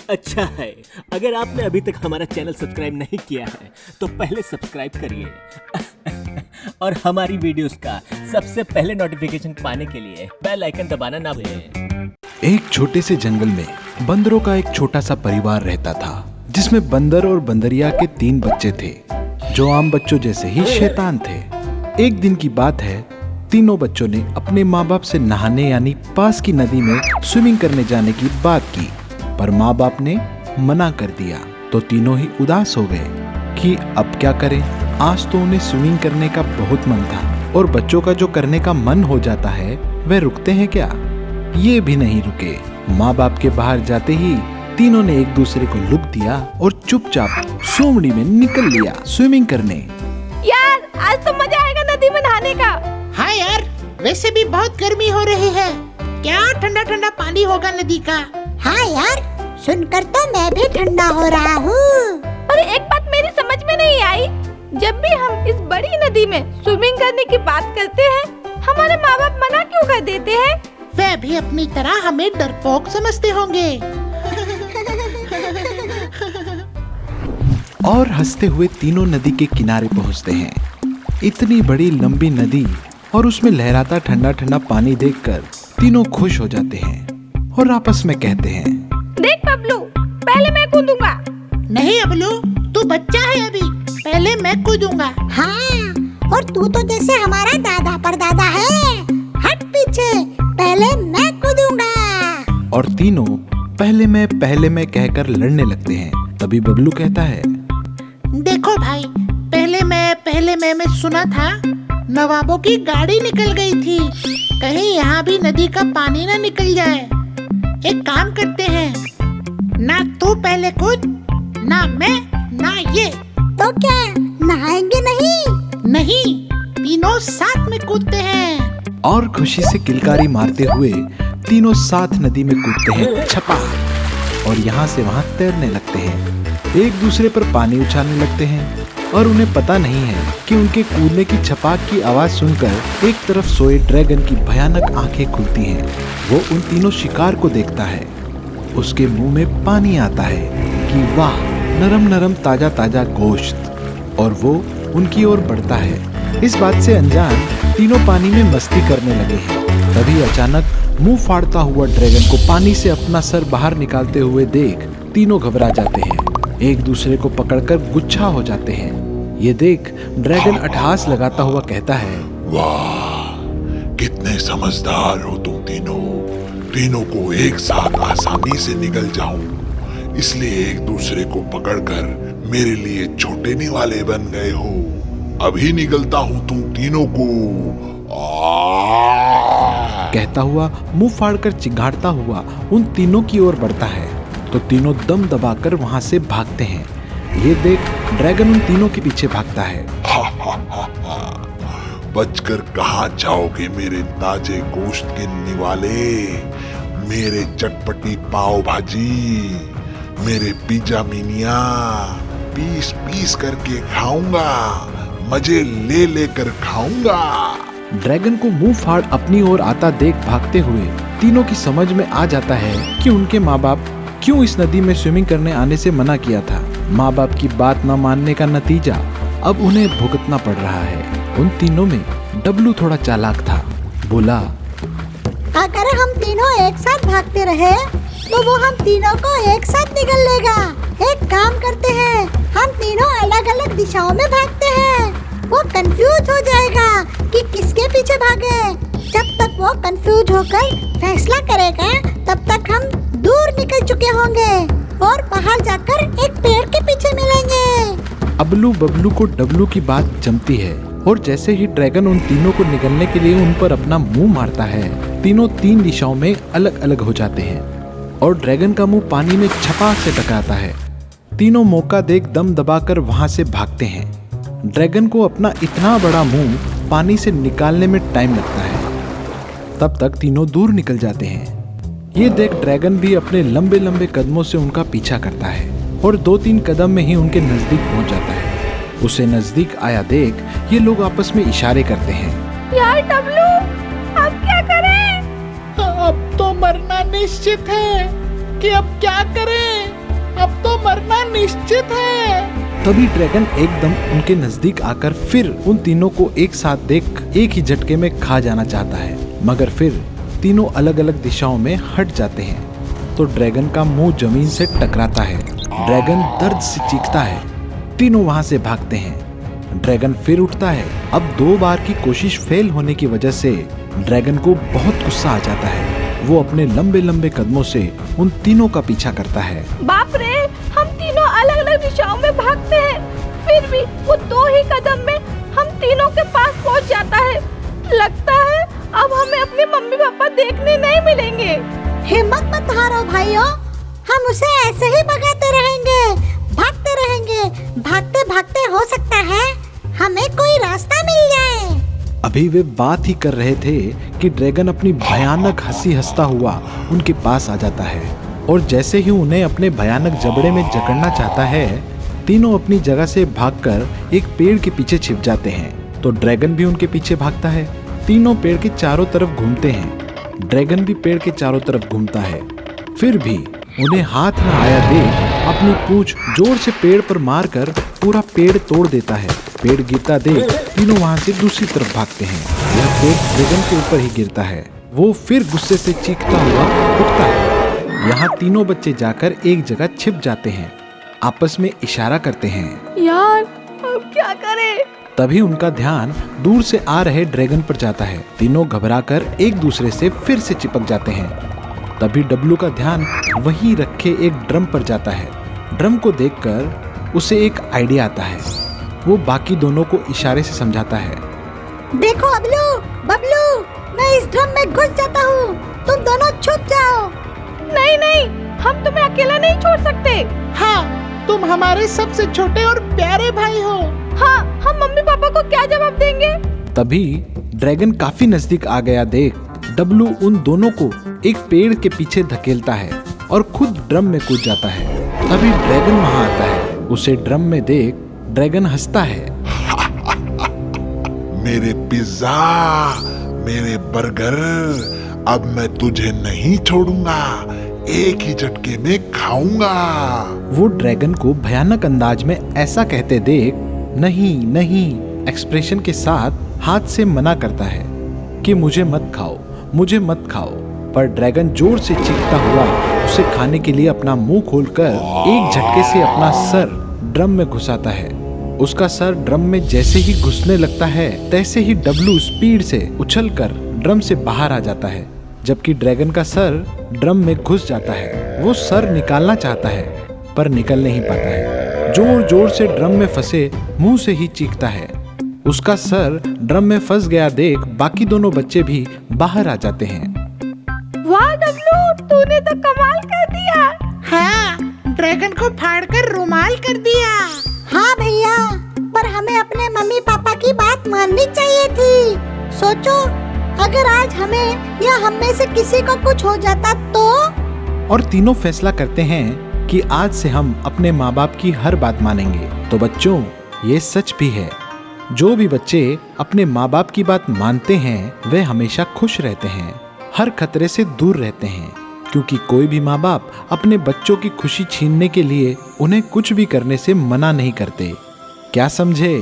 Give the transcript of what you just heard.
अच्छा है, अगर आपने अभी तक हमारा चैनल सब्सक्राइब नहीं किया है तो पहले सब्सक्राइब करिए और हमारी वीडियोस का सबसे पहले नोटिफिकेशन पाने के लिए बेल आइकन दबाना ना भूलें। एक छोटे से जंगल में बंदरों का एक छोटा सा परिवार रहता था, जिसमें बंदर और बंदरिया के 3 बच्चे थे, जो आम बच्चों जैसे ही शैतान थे। एक दिन की बात है, तीनों बच्चों ने अपने माँ बाप से नहाने यानी पास की नदी में स्विमिंग करने जाने की बात की, पर माँ बाप ने मना कर दिया। तो तीनों ही उदास हो गए कि अब क्या करें। आज तो उन्हें स्विमिंग करने का बहुत मन था, और बच्चों का जो करने का मन हो जाता है वह रुकते हैं क्या? ये भी नहीं रुके। माँ बाप के बाहर जाते ही तीनों ने एक दूसरे को लुक दिया और चुपचाप सोमड़ी में निकल लिया स्विमिंग करने। यार, आज तो मजा आएगा नदी में नहाने का। हाँ यार, वैसे भी बहुत गर्मी हो रही है, क्या ठंडा ठंडा पानी होगा नदी का। हाँ यार, सुनकर तो मैं भी ठंडा हो रहा हूँ। अरे एक बात मेरी समझ में नहीं आई, जब भी हम इस बड़ी नदी में स्विमिंग करने की बात करते हैं, हमारे माँ बाप मना क्यों कर देते हैं? वे भी अपनी तरह हमें डरपोक समझते होंगे। और हंसते हुए तीनों नदी के किनारे पहुंचते हैं। इतनी बड़ी लंबी नदी और उसमें लहराता ठंडा ठंडा पानी देखकर तीनों खुश हो जाते हैं और आपस में कहते हैं, देख बबलू, पहले मैं कूदूंगा। नहीं अबलू, तू बच्चा है अभी, पहले मैं कूदूंगा। हाँ, और तू तो जैसे हमारा दादा परदादा है। हट पीछे, पहले मैं कूदूंगा। और तीनों पहले मैं कहकर लड़ने लगते हैं। तभी बबलू कहता है, देखो भाई, पहले मैं सुना था नवाबों की गाड़ी निकल गई थी, कहीं यहाँ भी नदी का पानी ना निकल जाए। एक काम करते हैं, ना तू पहले कूद, ना मैं, ना ये। तो क्या नहाएंगे नहीं? नहीं, तीनों साथ में कूदते हैं। और खुशी से किलकारी मारते हुए तीनों साथ नदी में कूदते हैं छपाक, और यहाँ से वहाँ तैरने लगते हैं। एक दूसरे पर पानी उछालने लगते हैं, और उन्हें पता नहीं है कि उनके कूदने की छपाक की आवाज सुनकर एक तरफ सोए ड्रैगन की भयानक आंखें खुलती हैं। वो उन तीनों शिकार को देखता है। उसके मुंह में पानी आता है कि वाह, नरम नरम ताजा ताजा गोश्त, और वो उनकी ओर बढ़ता है। इस बात से अनजान तीनों पानी में मस्ती करने लगे हैं। तभी अचानक मुंह फाड़ता हुआ ड्रैगन को पानी से अपना सर बाहर निकालते हुए देख तीनों घबरा जाते हैं, एक दूसरे को पकड़कर गुच्छा हो जाते हैं। ये देख ड्रैगन अट्टहास लगाता हुआ कहता है, वाह, कितने समझदार हो तुम तीनों को एक साथ आसानी से निकल जाऊं, इसलिए एक दूसरे को पकड़कर मेरे लिए छोटे वाले बन गए हो। अभी निकलता हूं तुम तीनों को। कहता हुआ मुंह फाड़कर चिंघाड़ता हुआ उन तीनों की ओर बढ़ता है, तो तीनों दम दबाकर वहां से भागते हैं। ये देख ड्रैगन उन तीनों के पीछे भागता है। बचकर कहाँ जाओगे मेरे ताजे गोश्त गिनने वाले, मेरे चटपटी पाव भाजी, मेरे पिज्जा मिनिया पीस पीस करके खाऊंगा, मजे ले लेकर खाऊंगा। ड्रैगन को मुंह फाड़ अपनी ओर आता देख भागते हुए तीनों की समझ में आ जाता है कि उनके माँ बाप क्यों इस नदी में स्विमिंग करने आने से मना किया था। माँ बाप की बात न मानने का नतीजा अब उन्हें भुगतना पड़ रहा है। उन तीनों में डब्लू थोड़ा चालाक था। बोला, अगर हम तीनों एक साथ भागते रहे तो वो हम तीनों को एक साथ निगल लेगा। एक काम करते हैं, हम तीनों अलग अलग दिशाओं में भागते हैं। वो कंफ्यूज हो जाएगा कि किसके पीछे भागे। जब तक वो कंफ्यूज होकर फैसला करेगा, तब तक हम दूर निकल चुके होंगे और बाहर जाकर एक पेड़ के पीछे मिलेंगे। अबलू बबलू को डब्लू की बात जमती है, और जैसे ही ड्रैगन उन तीनों को निगलने के लिए उन पर अपना मुंह मारता है, तीनों 3 दिशाओं में अलग अलग हो जाते हैं, और ड्रैगन का मुंह पानी में छपाक से टकराता है। तीनों मौका देख दम दबाकर वहां से भागते हैं। ड्रैगन को अपना इतना बड़ा मुंह पानी से निकालने में टाइम लगता है। तब तक तीनों दूर निकल जाते हैं। ये देख ड्रैगन भी अपने लंबे लंबे कदमों से उनका पीछा करता है, और 2-3 कदम में ही उनके नजदीक पहुंच जाता है। उसे नजदीक आया देख ये लोग आपस में इशारे करते हैं। यार डब्लू, अब क्या करें? अब तो मरना निश्चित है कि अब क्या करें। निश्चित है। तभी ड्रैगन एकदम उनके नजदीक आकर फिर उन तीनों को एक साथ देख एक ही झटके में खा जाना चाहता है, मगर फिर तीनों अलग अलग दिशाओं में हट जाते हैं तो ड्रैगन का मुंह जमीन से टकराता है। ड्रैगन दर्द से चीखता है। तीनों वहां से भागते हैं। ड्रैगन फिर उठता है। अब 2 बार की कोशिश फेल होने की वजह से ड्रैगन को बहुत गुस्सा आ जाता है। वो अपने लंबे लंबे कदमों से उन तीनों का पीछा करता है। बाप रे, हम तीनों अलग अलग दिशाओं में भागते हैं, फिर भी वो 2 ही कदम में हम तीनों के पास पहुंच जाता है। लगता है अब हमें अपने मम्मी पापा देखने नहीं मिलेंगे। हिम्मत मत हारो भाइयों, हम उसे ऐसे ही भगाते रहेंगे, भागते रहेंगे। भागते भागते हो सकता है हमें कोई रास्ता मिल जाए। अभी वे बात ही कर रहे थे कि ड्रैगन अपनी भयानक हंसी हंसता हुआ उनके पास आ जाता है और जैसे ही उन्हें अपने भयानक जबड़े में जकड़ना चाहता है, तीनों अपनी जगह से भागकर एक पेड़ के पीछे छिप जाते हैं। तो ड्रैगन भी उनके पीछे भागता है। तीनों पेड़ के चारों तरफ घूमते हैं। ड्रैगन भी पेड़ के चारों तरफ घूमता है, फिर भी उन्हें हाथ न आया देख अपनी पूंछ जोर से पेड़ पर मारकर पूरा पेड़ तोड़ देता है। पेड़ गिरता देख तीनों वहां से दूसरी तरफ भागते हैं। यह पेड़ ड्रैगन के ऊपर ही गिरता है। वो फिर गुस्से से चीखता हुआ उठता है। यहाँ तीनों बच्चे जाकर एक जगह छिप जाते हैं, आपस में इशारा करते हैं। यार अब क्या करें? तभी उनका ध्यान दूर से आ रहे ड्रैगन पर जाता है। तीनों घबराकर एक दूसरे से फिर से चिपक जाते हैं। तभी डब्लू का ध्यान वहीं रखे एक ड्रम पर जाता है। ड्रम को देखकर उसे एक आइडिया आता है। वो बाकी दोनों को इशारे से समझाता है। देखो अबलू, बबलू, मैं इस ड्रम में घुस जाता हूँ, तुम दोनों छुप जाओ। नहीं नहीं, हम तुम्हें अकेला नहीं छोड़ सकते। हाँ, तुम हमारे सबसे छोटे और प्यारे भाई हो। हाँ, हम मम्मी पापा को क्या जवाब देंगे? तभी ड्रैगन काफी नजदीक आ गया देख डब्लू उन दोनों को एक पेड़ के पीछे धकेलता है और खुद ड्रम में कूद जाता है। तभी ड्रैगन वहां आता है। उसे ड्रम में देख ड्रैगन हंसता है। मेरे पिज्जा, मेरे बर्गर, अब मैं तुझे नहीं छोड़ूंगा, एक ही झटके में खाऊंगा। वो ड्रैगन को भयानक अंदाज में ऐसा कहते देख नहीं नहीं एक्सप्रेशन के साथ हाथ से मना करता है कि मुझे मत खाओ, मुझे मत खाओ। पर ड्रैगन जोर से चीखता हुआ उसे खाने के लिए अपना मुंह खोलकर एक झटके से अपना सर ड्रम में घुसाता है। उसका सर ड्रम में जैसे ही घुसने लगता है तैसे ही डब्लू स्पीड से उछलकर ड्रम से बाहर आ जाता है, जबकि ड्रैगन का सर ड्रम में घुस जाता है। वो सर निकालना चाहता है पर निकल नहीं पाता है। जोर जोर से ड्रम में फंसे मुंह से ही चीखता है। उसका सर ड्रम में फंस गया देख बाकी दोनों बच्चे भी बाहर आ जाते हैं। वाह डब्लू, तूने तो कमाल कर दिया। हाँ, ड्रैगन को फाड़कर रुमाल कर दिया। हाँ भैया, पर हमें अपने मम्मी पापा की बात माननी चाहिए थी। सोचो, अगर आज हमें या हम में से किसी को कुछ हो जाता तो। और तीनों फैसला करते हैं कि आज से हम अपने माँ बाप की हर बात मानेंगे। तो बच्चों, ये सच भी है, जो भी बच्चे अपने माँ बाप की बात मानते हैं वे हमेशा खुश रहते हैं, हर खतरे से दूर रहते हैं, क्योंकि कोई भी माँ बाप अपने बच्चों की खुशी छीनने के लिए उन्हें कुछ भी करने से मना नहीं करते। क्या समझे?